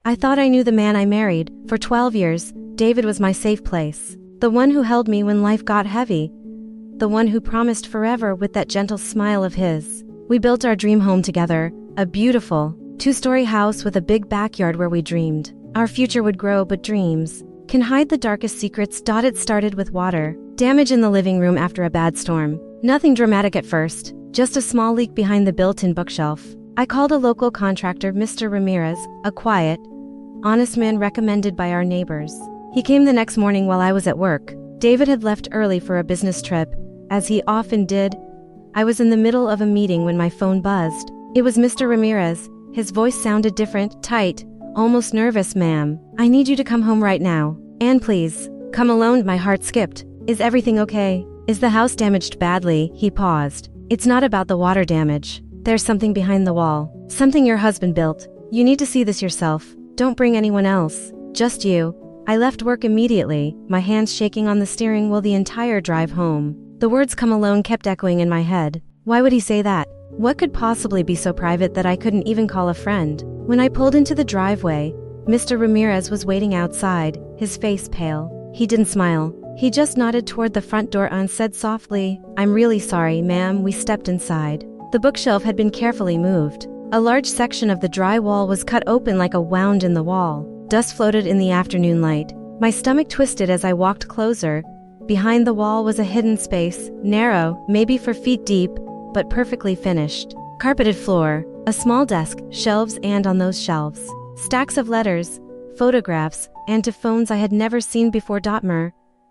I thought I knew the man I married. For 12 years, David was my safe place. The one who held me when life got heavy. The one who promised forever with that gentle smile of his. We built our dream home together, a beautiful, 2-story house with a big backyard where we dreamed our future would grow, but dreams can hide the darkest secrets. It started with water damage in the living room after a bad storm. Nothing dramatic at first, just a small leak behind the built-in bookshelf. I called a local contractor, Mr. Ramirez, a quiet, honest man recommended by our neighbors. He came the next morning while I was at work. David had left early for a business trip, as he often did. I was in the middle of a meeting when my phone buzzed. It was Mr. Ramirez. His voice sounded different, tight, almost nervous. "Ma'am, I need you to come home right now. And please, come alone." My heart skipped. "Is everything okay? Is the house damaged badly?" He paused. "It's not about the water damage. There's something behind the wall. Something your husband built. You need to see this yourself. Don't bring anyone else. Just you." I left work immediately, my hands shaking on the steering wheel the entire drive home. The words "come alone" kept echoing in my head. Why would he say that? What could possibly be so private that I couldn't even call a friend? When I pulled into the driveway, Mr. Ramirez was waiting outside, his face pale. He didn't smile. He just nodded toward the front door and said softly, "I'm really sorry, ma'am." We stepped inside. The bookshelf had been carefully moved. A large section of the drywall was cut open like a wound in the wall. Dust floated in the afternoon light. My stomach twisted as I walked closer. Behind the wall was a hidden space, narrow, maybe 4 feet deep, but perfectly finished. Carpeted floor, a small desk, shelves, and on those shelves, stacks of letters, photographs, and to phones I had never seen before.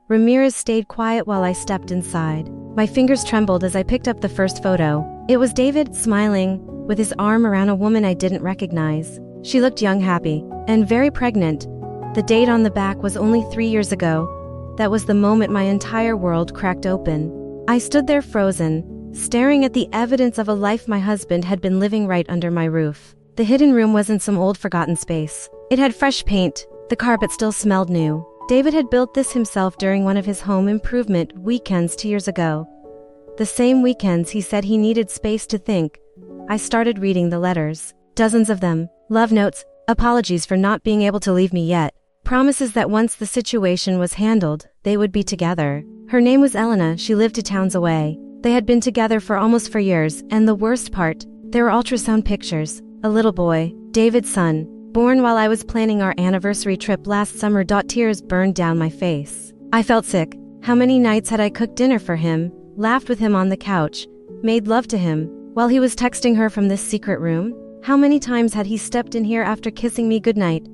Ramirez stayed quiet while I stepped inside. My fingers trembled as I picked up the first photo. It was David, smiling, with his arm around a woman I didn't recognize. She looked young, happy, and very pregnant. The date on the back was only 3 years ago. That was the moment my entire world cracked open. I stood there frozen, staring at the evidence of a life my husband had been living right under my roof. The hidden room wasn't some old forgotten space. It had fresh paint. The carpet still smelled new. David had built this himself during one of his home improvement weekends 2 years ago. The same weekends he said he needed space to think. I started reading the letters. Dozens of them. Love notes, apologies for not being able to leave me yet. Promises that once the situation was handled, they would be together. Her name was Elena. She lived 2 towns away. They had been together for almost 4 years, and the worst part, there were ultrasound pictures. A little boy, David's son, born while I was planning our anniversary trip last summer. Tears burned down my face. I felt sick. How many nights had I cooked dinner for him, laughed with him on the couch, made love to him, while he was texting her from this secret room? How many times had he stepped in here after kissing me goodnight,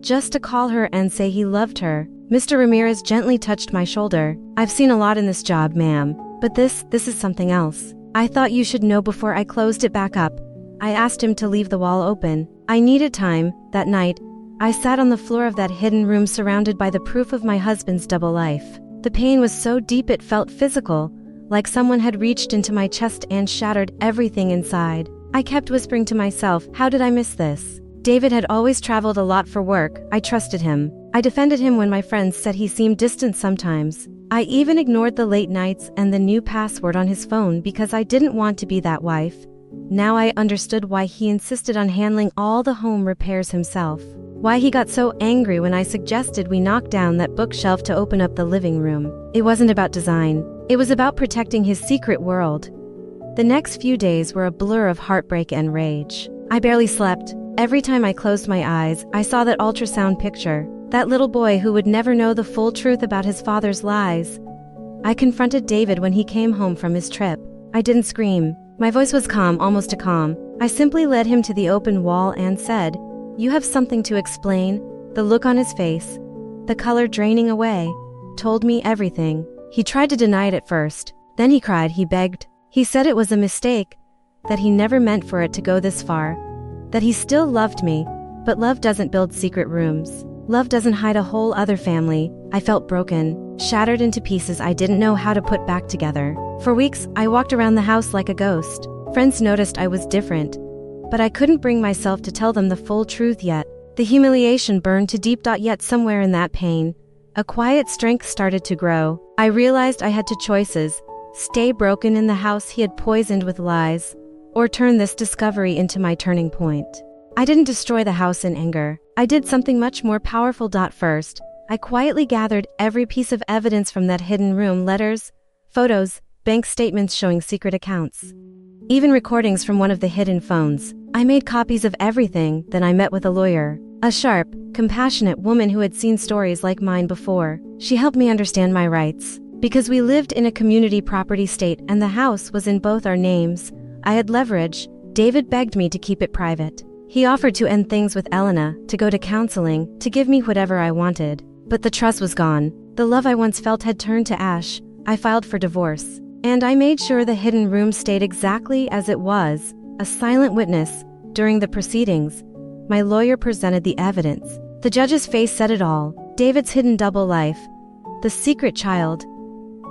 just to call her and say he loved her? Mr. Ramirez gently touched my shoulder. "I've seen a lot in this job, ma'am, but this is something else. I thought you should know." Before I closed it back up, I asked him to leave the wall open. I needed time. That night, I sat on the floor of that hidden room surrounded by the proof of my husband's double life. The pain was so deep it felt physical, like someone had reached into my chest and shattered everything inside. I kept whispering to myself, how did I miss this? David had always traveled a lot for work. I trusted him. I defended him when my friends said he seemed distant sometimes. I even ignored the late nights and the new password on his phone because I didn't want to be that wife. Now I understood why he insisted on handling all the home repairs himself. Why he got so angry when I suggested we knock down that bookshelf to open up the living room. It wasn't about design. It was about protecting his secret world. The next few days were a blur of heartbreak and rage. I barely slept. Every time I closed my eyes, I saw that ultrasound picture. That little boy who would never know the full truth about his father's lies. I confronted David when he came home from his trip. I didn't scream. My voice was calm, almost a calm. I simply led him to the open wall and said, "You have something to explain." The look on his face, the color draining away, told me everything. He tried to deny it at first. Then he cried, he begged. He said it was a mistake, that he never meant for it to go this far, that he still loved me, but love doesn't build secret rooms. Love doesn't hide a whole other family. I felt broken, shattered into pieces I didn't know how to put back together. For weeks, I walked around the house like a ghost. Friends noticed I was different, but I couldn't bring myself to tell them the full truth yet. The humiliation burned too deep. Yet somewhere in that pain, a quiet strength started to grow. I realized I had two choices: stay broken in the house he had poisoned with lies, or turn this discovery into my turning point. I didn't destroy the house in anger. I did something much more powerful. First, I quietly gathered every piece of evidence from that hidden room: letters, photos, bank statements showing secret accounts, even recordings from one of the hidden phones. I made copies of everything. Then I met with a lawyer, a sharp, compassionate woman who had seen stories like mine before. She helped me understand my rights. Because we lived in a community property state and the house was in both our names, I had leverage. David begged me to keep it private. He offered to end things with Elena, to go to counseling, to give me whatever I wanted. But the trust was gone. The love I once felt had turned to ash. I filed for divorce. And I made sure the hidden room stayed exactly as it was, a silent witness. During the proceedings, my lawyer presented the evidence. The judge's face said it all. David's hidden double life, the secret child,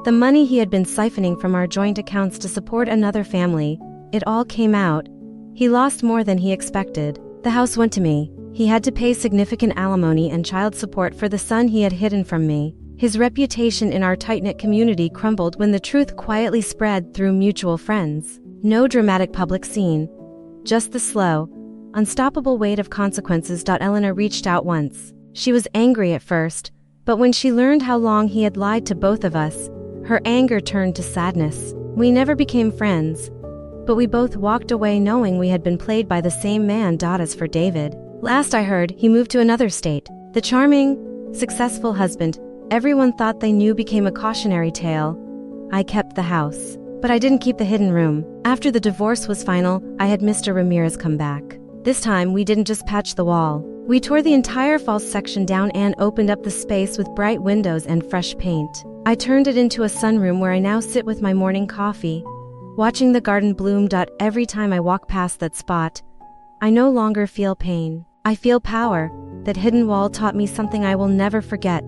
the money he had been siphoning from our joint accounts to support another family. It all came out. He lost more than he expected. The house went to me. He had to pay significant alimony and child support for the son he had hidden from me. His reputation in our tight-knit community crumbled when the truth quietly spread through mutual friends. No dramatic public scene, just the slow, unstoppable weight of consequences. Elena reached out once. She was angry at first, but when she learned how long he had lied to both of us, her anger turned to sadness. We never became friends, but we both walked away knowing we had been played by the same man. As for David, last I heard, he moved to another state. The charming, successful husband everyone thought they knew became a cautionary tale. I kept the house, but I didn't keep the hidden room. After the divorce was final, I had Mr. Ramirez come back. This time, we didn't just patch the wall. We tore the entire false section down and opened up the space with bright windows and fresh paint. I turned it into a sunroom where I now sit with my morning coffee, watching the garden bloom. Every time I walk past that spot, I no longer feel pain. I feel power. That hidden wall taught me something I will never forget.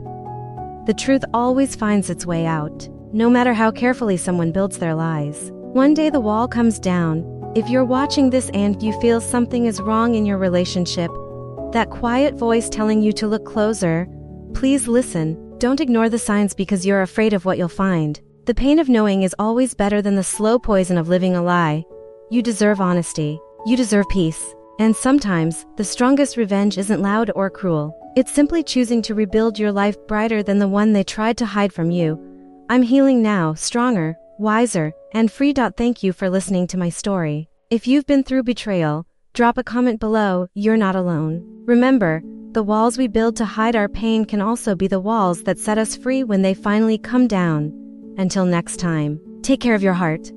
The truth always finds its way out, no matter how carefully someone builds their lies. One day the wall comes down. If you're watching this and you feel something is wrong in your relationship, that quiet voice telling you to look closer, please listen. Don't ignore the signs because you're afraid of what you'll find. The pain of knowing is always better than the slow poison of living a lie. You deserve honesty. You deserve peace. And sometimes, the strongest revenge isn't loud or cruel. It's simply choosing to rebuild your life brighter than the one they tried to hide from you. I'm healing now, stronger, wiser, and free. Thank you for listening to my story. If you've been through betrayal, drop a comment below. You're not alone. Remember, the walls we build to hide our pain can also be the walls that set us free when they finally come down. Until next time, take care of your heart.